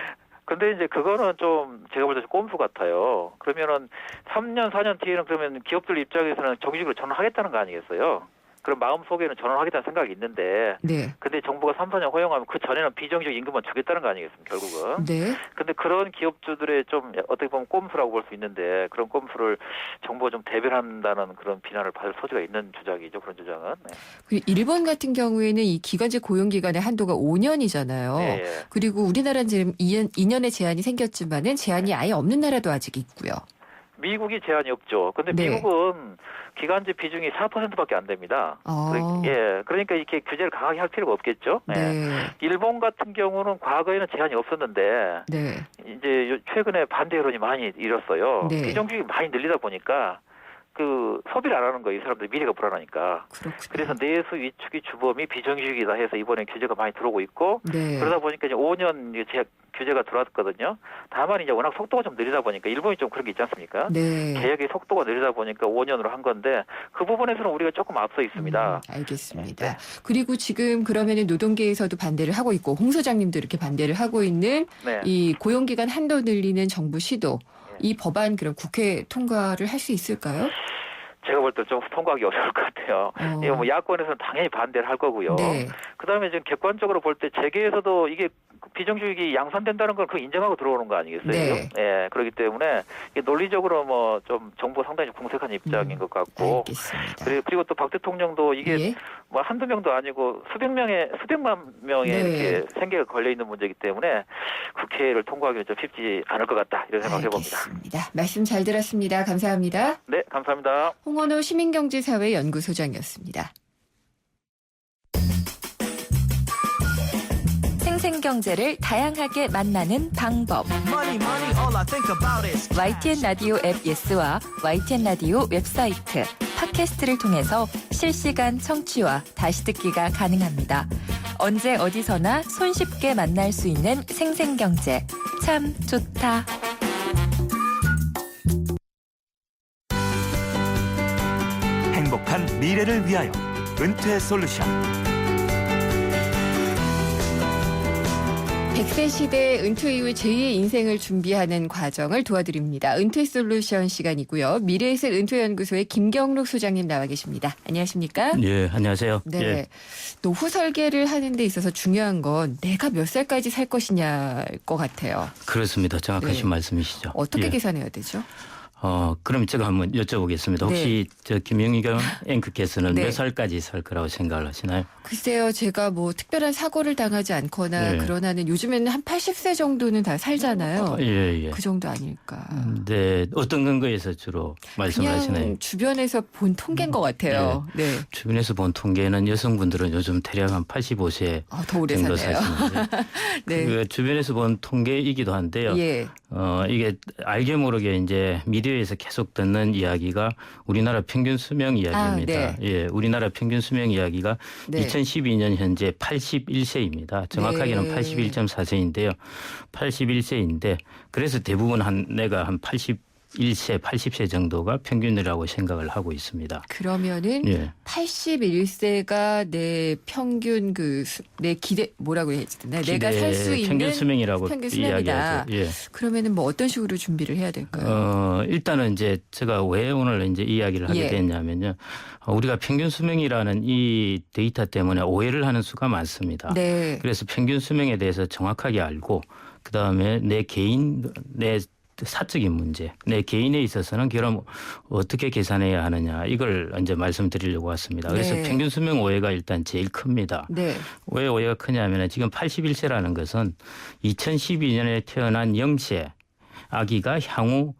근데 이제 그거는 좀 제가 볼 때 꼼수 같아요. 그러면은 3년, 4년 뒤에는 그러면 기업들 입장에서는 정규직으로 전환하겠다는 거 아니겠어요? 그런 마음속에는 전환하겠다는 생각이 있는데. 네. 근데 정부가 3, 4년 허용하면 그 전에는 비정규직 임금만 주겠다는 거 아니겠습니까, 결국은. 네. 근데 그런 기업주들의 좀 어떻게 보면 꼼수라고 볼 수 있는데 그런 꼼수를 정부가 좀 대변한다는 그런 비난을 받을 소지가 있는 주장이죠, 그런 주장은. 네. 그리고 일본 같은 경우에는 이 기간제 고용기간의 한도가 5년이잖아요. 네. 그리고 우리나라는 지금 2년의 제한이 생겼지만은 제한이 아예 없는 나라도 아직 있고요. 미국이 제한이 없죠. 근데 미국은 기간제 비중이 4%밖에 안 됩니다. 그러니까 이렇게 규제를 강하게 할 필요가 없겠죠. 일본 같은 경우는 과거에는 제한이 없었는데 이제 최근에 반대 여론이 많이 일었어요. 비정규직이 많이 늘리다 보니까 그 소비를 안 하는 거예요. 이 사람들 미래가 불안하니까. 그렇군요. 그래서 내수 위축이 주범이 비정규직이다 해서 이번에 규제가 많이 들어오고 있고 네. 그러다 보니까 이제 5년 이제 규제가 들어왔거든요. 다만 이제 워낙 속도가 좀 느리다 보니까 일본이 좀 그런 게 있지 않습니까? 네. 개혁의 속도가 느리다 보니까 5년으로 한 건데 그 부분에서는 우리가 조금 앞서 있습니다. 알겠습니다. 네. 그리고 지금 그러면은 노동계에서도 반대를 하고 있고 홍 소장님도 이렇게 반대를 하고 있는 네. 이 고용기간 한도 늘리는 정부 시도 이 법안 그럼 국회 통과를 할 수 있을까요? 제가 볼 때 좀 통과하기 어려울 것 같아요. 이거 뭐 야권에서는 당연히 반대를 할 거고요. 네. 그다음에 지금 객관적으로 볼 때 재계에서도 이게 비정규직이 양산된다는 걸 그 인정하고 들어오는 거 아니겠어요? 네. 예, 그렇기 때문에 이게 논리적으로 뭐 좀 정부 상당히 공색한 입장인 것 같고. 알겠습니다. 그리고 또 박 대통령도 이게 예. 뭐 한두 명도 아니고 수백만 명의 네. 이렇게 생계가 걸려 있는 문제이기 때문에 국회를 통과하기는 좀 쉽지 않을 것 같다 이런 생각을 해봅니다. 알겠습니다. 말씀 잘 들었습니다. 감사합니다. 네, 감사합니다. 홍원호 시민경제사회 연구소장이었습니다. 생생경제를 다양하게 만나는 방법. YTN 라디오 앱 예스와 YTN 라디오 웹사이트, 팟캐스트를 통해서 실시간 청취와 다시 듣기가 가능합니다. 언제 어디서나 손쉽게 만날 수 있는 생생경제. 참 좋다. 행복한 미래를 위하여 은퇴 솔루션. 100세 시대 은퇴 이후 제2의 인생을 준비하는 과정을 도와드립니다. 은퇴 솔루션 시간이고요. 미래에셋 은퇴연구소의 김경록 소장님 나와 계십니다. 안녕하십니까? 예, 안녕하세요. 네. 예. 노후 설계를 하는 데 있어서 중요한 건 내가 몇 살까지 살 것이냐일 것 같아요. 그렇습니다. 정확하신 네. 말씀이시죠. 어떻게 예. 계산해야 되죠? 그럼 제가 한번 여쭤보겠습니다. 혹시 저 김영희경 앵커께서는 몇 살까지 살 거라고 생각을 하시나요? 글쎄요. 제가 뭐 특별한 사고를 당하지 않거나 네. 그러나는 요즘에는 한 80세 정도는 다 살잖아요. 예. 그 정도 아닐까. 네. 어떤 근거에서 주로 말씀을 그냥 하시나요? 주변에서 본 통계인 것 같아요. 네. 주변에서 본 통계는 여성분들은 요즘 대략 한 85세 더 오래 정도 사네요. 사시는데 네. 그 주변에서 본 통계이기도 한데요. 예. 이게 알게 모르게 이제 미디어에서 계속 듣는 이야기가 우리나라 평균 수명 이야기입니다. 예, 우리나라 평균 수명 이야기가 네. 2012년 현재 81세입니다. 정확하게는 네. 81.4세인데요. 81세인데 그래서 대부분 내가 한 81세, 80세 정도가 평균이라고 생각을 하고 있습니다. 그러면은 예. 81세가 내 평균 내 기대 뭐라고 해야 되나? 내가 살 수 있는 평균 수명이라고 평균 수명이다. 이야기하죠. 예. 그러면은 뭐 어떤 식으로 준비를 해야 될까요? 일단은 이제 제가 왜 오늘 이제 이야기를 하게 예. 됐냐면요. 우리가 평균 수명이라는 이 데이터 때문에 오해를 하는 수가 많습니다. 네. 그래서 평균 수명에 대해서 정확하게 알고 그다음에 내 사적인 문제, 내 개인에 있어서는 그럼 어떻게 계산해야 하느냐 이걸 이제 말씀드리려고 왔습니다. 그래서 네. 평균 수명 오해가 일단 제일 큽니다. 네. 왜 오해가 크냐면 지금 81세라는 것은 2012년에 태어난 0세 아기가 향후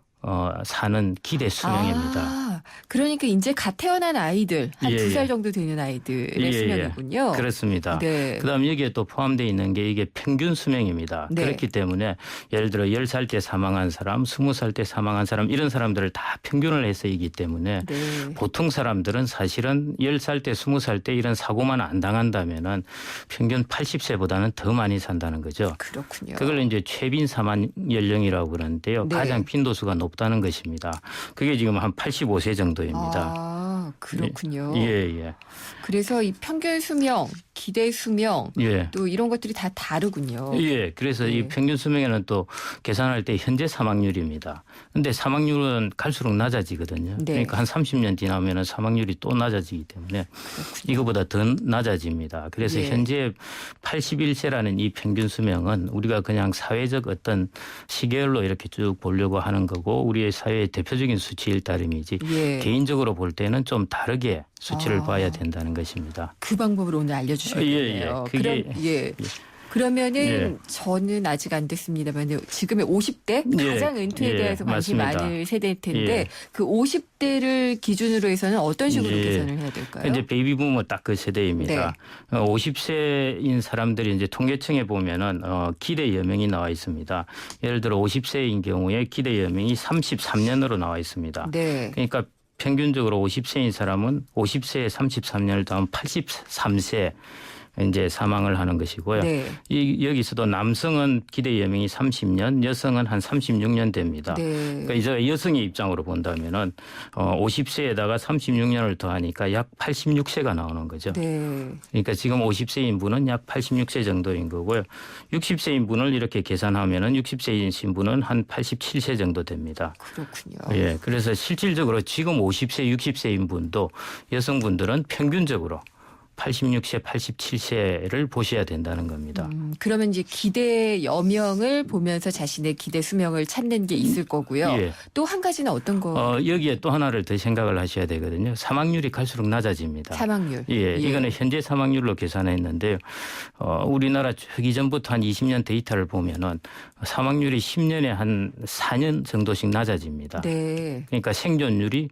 사는 기대 수명입니다. 그러니까 이제 갓 태어난 아이들 한 예, 2살 예. 정도 되는 아이들의 예, 수명이군요. 그렇습니다. 네. 그다음 여기에 또 포함되어 있는 게 이게 평균 수명입니다. 네. 그렇기 때문에 예를 들어 10살 때 사망한 사람, 20살 때 사망한 사람 이런 사람들을 다 평균을 해서이기 때문에 네. 보통 사람들은 사실은 10살 때 20살 때 이런 사고만 안 당한다면은 평균 80세보다는 더 많이 산다는 거죠. 그렇군요. 그걸 이제 최빈 사망 연령이라고 그러는데요. 네. 가장 빈도수가 높다는 것입니다. 그게 지금 한 85세 정도입니다. 그렇군요. 예. 그래서 이 평균 수명, 기대 수명 예. 또 이런 것들이 다 다르군요. 예. 그래서 이 평균 수명에는 또 계산할 때 현재 사망률입니다. 근데 사망률은 갈수록 낮아지거든요. 네. 그러니까 한 30년 지나면은 사망률이 또 낮아지기 때문에 이거보다 더 낮아집니다. 그래서 예. 현재 81세라는 이 평균 수명은 우리가 그냥 사회적 어떤 시계열로 이렇게 쭉 보려고 하는 거고 우리의 사회의 대표적인 수치일 따름이지 예. 개인적으로 볼 때는 좀 다르게 수치를 봐야 된다는 것입니다. 그 방법을 오늘 알려주셔야겠네요. 그러면은 예. 저는 아직 안 됐습니다만 지금의 50대 예. 가장 은퇴에 예. 대해서 관심이 맞습니다. 많을 세대일 텐데 예. 그 50대를 기준으로 해서는 어떤 식으로 예. 계산을 해야 될까요? 이제 베이비 부모 딱 그 세대입니다. 50세인 사람들이 이제 통계청에 보면은 기대 여명이 나와 있습니다. 예를 들어 50세인 경우에 기대 여명이 33년으로 나와 있습니다. 네. 그러니까 평균적으로 50세인 사람은 50세에 33년을 더하면 83세 이제 사망을 하는 것이고요. 네. 여기서도 남성은 기대 여명이 30년, 여성은 한 36년 됩니다. 네. 그러니까 이제 여성의 입장으로 본다면은 50세에다가 36년을 더하니까 약 86세가 나오는 거죠. 네. 그러니까 지금 50세인 분은 약 86세 정도인 거고요. 60세인 분을 이렇게 계산하면은 60세이신 분은 한 87세 정도 됩니다. 그렇군요. 예. 그래서 실질적으로 지금 50세, 60세인 분도 여성분들은 평균적으로 86세, 87세를 보셔야 된다는 겁니다. 그러면 이제 기대 여명을 보면서 자신의 기대 수명을 찾는 게 있을 거고요. 예. 또 한 가지는 어떤 거? 여기에 또 하나를 더 생각을 하셔야 되거든요. 사망률이 갈수록 낮아집니다. 사망률. 예, 이거는 현재 사망률로 계산했는데요. 우리나라 초기 전부터 한 20년 데이터를 보면은 사망률이 10년에 한 4년 정도씩 낮아집니다. 네. 그러니까 생존율이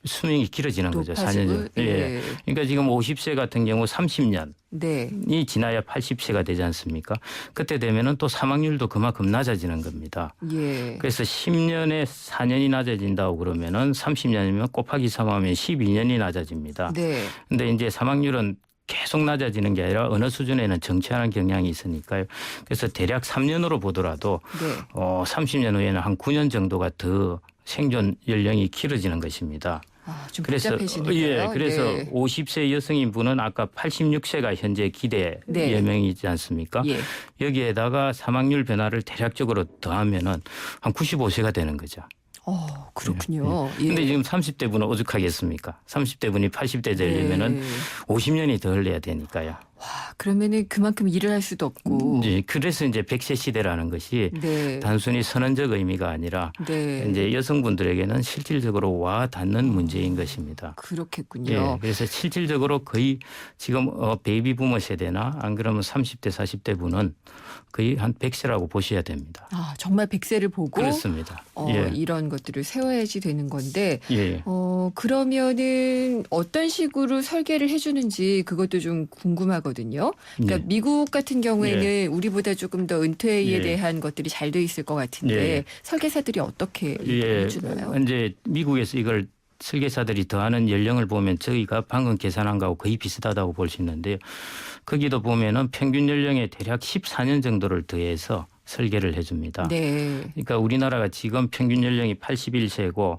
수명이 길어지는 거죠. 4년. 예. 예. 그러니까 지금 50세 같은 경우 30년이 네. 지나야 80세가 되지 않습니까? 그때 되면은 또 사망률도 그만큼 낮아지는 겁니다. 예. 그래서 10년에 4년이 낮아진다고 그러면은 30년이면 곱하기 3하면 12년이 낮아집니다. 네. 근데 이제 사망률은 계속 낮아지는 게 아니라 어느 수준에는 정체하는 경향이 있으니까요. 그래서 대략 3년으로 보더라도 네. 30년 후에는 한 9년 정도가 더 생존 연령이 길어지는 것입니다. 좀 그래서 복잡해지는데요. 예, 그래서 네. 50세 여성인 분은 아까 86세가 현재 기대 네. 여명이지 않습니까? 예. 여기에다가 사망률 변화를 대략적으로 더하면은 한 95세가 되는 거죠. 그렇군요. 예. 근데 지금 30대 분은 오죽하겠습니까? 30대 분이 80대 되려면은 50년이 더 흘려야 되니까요. 그러면은 그만큼 일을 할 수도 없고. 그래서 이제 100세 시대라는 것이 네. 단순히 선언적 의미가 아니라 네. 이제 여성분들에게는 실질적으로 와 닿는 문제인 것입니다. 그렇겠군요. 예, 그래서 실질적으로 거의 지금 베이비 부머 세대나 안 그러면 30대 40대 분은 거의 한 100세라고 보셔야 됩니다. 정말 100세를 보고 그렇습니다. 이런 것들을 세워야지 되는 건데 예. 그러면은 어떤 식으로 설계를 해주는지 그것도 좀 궁금하거든요. 그러니까 예. 미국 같은 경우에는 우리보다 조금 더 은퇴에 예. 대한 것들이 잘 돼 있을 것 같은데 예. 설계사들이 어떻게 해주나요? 이제 미국에서 이걸 설계사들이 더하는 연령을 보면 저희가 방금 계산한 거하고 거의 비슷하다고 볼 수 있는데요. 거기도 보면은 평균 연령에 대략 14년 정도를 더해서 설계를 해줍니다. 네. 그러니까 우리나라가 지금 평균 연령이 81세고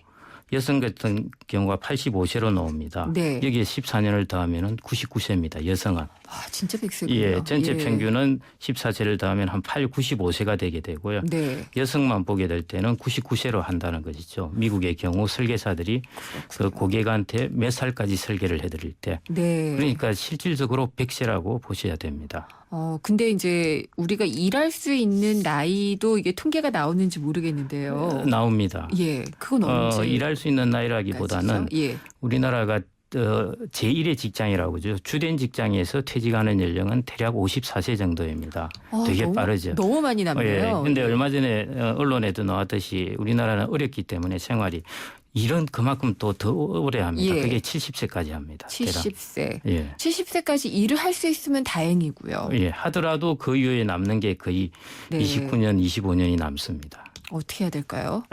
여성 같은 경우가 85세로 나옵니다. 네. 여기에 14년을 더하면은 99세입니다. 여성은. 진짜 100세군요. 예, 전체 평균은 14세를 더하면 한 95세가 되게 되고요. 네. 여성만 보게 될 때는 99세로 한다는 것이죠. 미국의 경우 설계사들이 그 고객한테 몇 살까지 설계를 해드릴 때. 네. 그러니까 실질적으로 100세라고 보셔야 됩니다. 근데 이제 우리가 일할 수 있는 나이도 이게 통계가 나오는지 모르겠는데요. 나옵니다. 예, 그건 언제? 일할 수 있는 나이라기보다는 예. 우리나라가 제1의 직장이라고 그러죠. 주된 직장에서 퇴직하는 연령은 대략 54세 정도입니다. 되게 빠르죠. 너무 많이 남네요. 그런데 얼마 전에 언론에도 나왔듯이 우리나라는 어렵기 때문에 생활이 일은 그만큼 또 더 오래 합니다. 예. 그게 70세까지 합니다. 70세. 예. 70세까지 일을 할 수 있으면 다행이고요. 예. 하더라도 그 이후에 남는 게 거의 네. 29년, 25년이 남습니다. 어떻게 해야 될까요?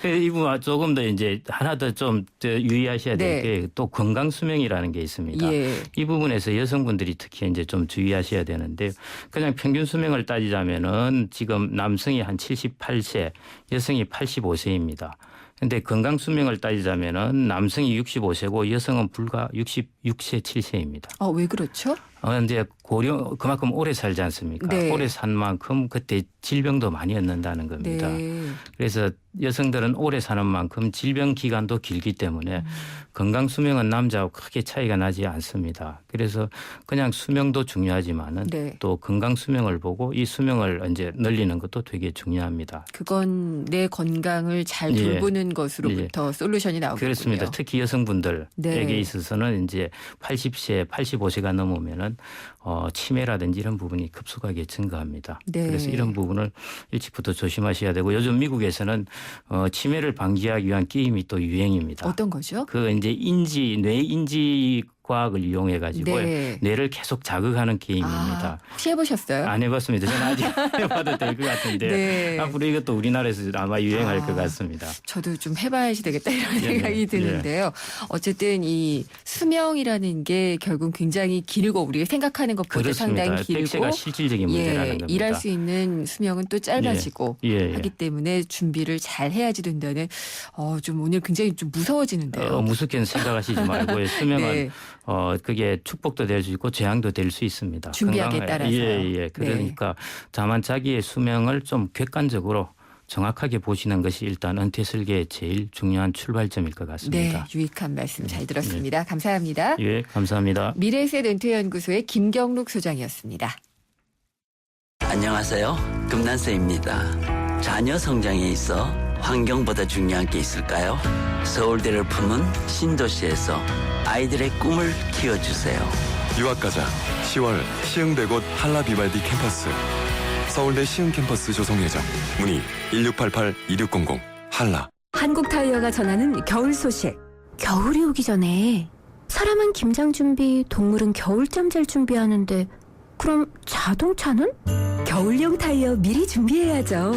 이 부분 조금 더 이제 하나 더 좀 유의하셔야 될 게 또 건강 수명이라는 게 있습니다. 예. 이 부분에서 여성분들이 특히 이제 좀 주의하셔야 되는데 그냥 평균 수명을 따지자면은 지금 남성이 한 78세, 여성이 85세입니다. 근데 건강 수명을 따지자면은 남성이 65세고 여성은 불과 66세, 7세입니다. 왜 그렇죠? 이제 그만큼 오래 살지 않습니까? 네. 오래 산 만큼 그때 질병도 많이 얻는다는 겁니다. 네. 그래서 여성들은 오래 사는 만큼 질병 기간도 길기 때문에 건강 수명은 남자하고 크게 차이가 나지 않습니다. 그래서 그냥 수명도 중요하지만은 네. 또 건강 수명을 보고 이 수명을 이제 늘리는 것도 되게 중요합니다. 그건 내 건강을 잘 예. 돌보는 것으로부터 솔루션이 나오겠군요. 그렇습니다. 특히 여성분들에게 네. 있어서는 이제 80세, 85세가 넘으면은 치매라든지 이런 부분이 급속하게 증가합니다. 네. 그래서 이런 부분을 일찍부터 조심하셔야 되고 요즘 미국에서는 치매를 방지하기 위한 게임이 또 유행입니다. 어떤 거죠? 그 이제 뇌 인지 과학을 이용해 가지고 네. 뇌를 계속 자극하는 게임입니다. 혹시 해보셨어요? 안 해봤습니다. 저는 아직 해봐도 될 것 같은데 네. 앞으로 이것도 우리나라에서 아마 유행할 것 같습니다. 저도 좀 해봐야지 되겠다 이런 네, 생각이 네. 드는데요. 어쨌든 이 수명이라는 게 결국 굉장히 길고 우리가 생각하는 것보다 그렇습니다. 상당히 길고 백세가 실질적인 문제라는 겁니다. 일할 수 있는 수명은 또 짧아지고 하기 때문에 준비를 잘 해야지 된다는 좀 오늘 굉장히 좀 무서워지는데요. 무섭게는 생각하시지 말고 수명은 네. 그게 축복도 될 수 있고 재앙도 될 수 있습니다. 준비하기에 따라서. 예. 그러니까 다만 자기의 수명을 좀 객관적으로 정확하게 보시는 것이 일단 은퇴 설계의 제일 중요한 출발점일 것 같습니다. 네, 유익한 말씀 잘 들었습니다. 감사합니다. 예, 감사합니다. 미래셋 은퇴연구소의 김경록 소장이었습니다. 안녕하세요. 금난세입니다. 자녀 성장에 있어 환경보다 중요한 게 있을까요? 서울대를 품은 신도시에서 아이들의 꿈을 키워주세요. 유학가자 10월 시흥대곳 한라비발디 캠퍼스 서울대 시흥캠퍼스 조성 예정. 문의 1688-2600 한라. 한국타이어가 전하는 겨울 소식. 겨울이 오기 전에 사람은 김장 준비, 동물은 겨울잠 잘 준비하는데 그럼 자동차는? 겨울용 타이어 미리 준비해야죠.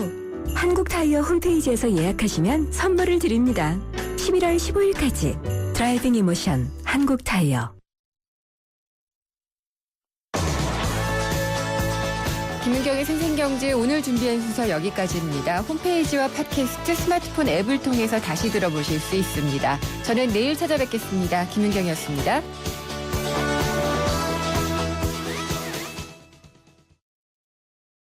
한국타이어 홈페이지에서 예약하시면 선물을 드립니다. 11월 15일까지 드라이빙 이모션 한국타이어. 김은경의 생생경제 오늘 준비한 순서 여기까지입니다. 홈페이지와 팟캐스트, 스마트폰 앱을 통해서 다시 들어보실 수 있습니다. 저는 내일 찾아뵙겠습니다. 김은경이었습니다.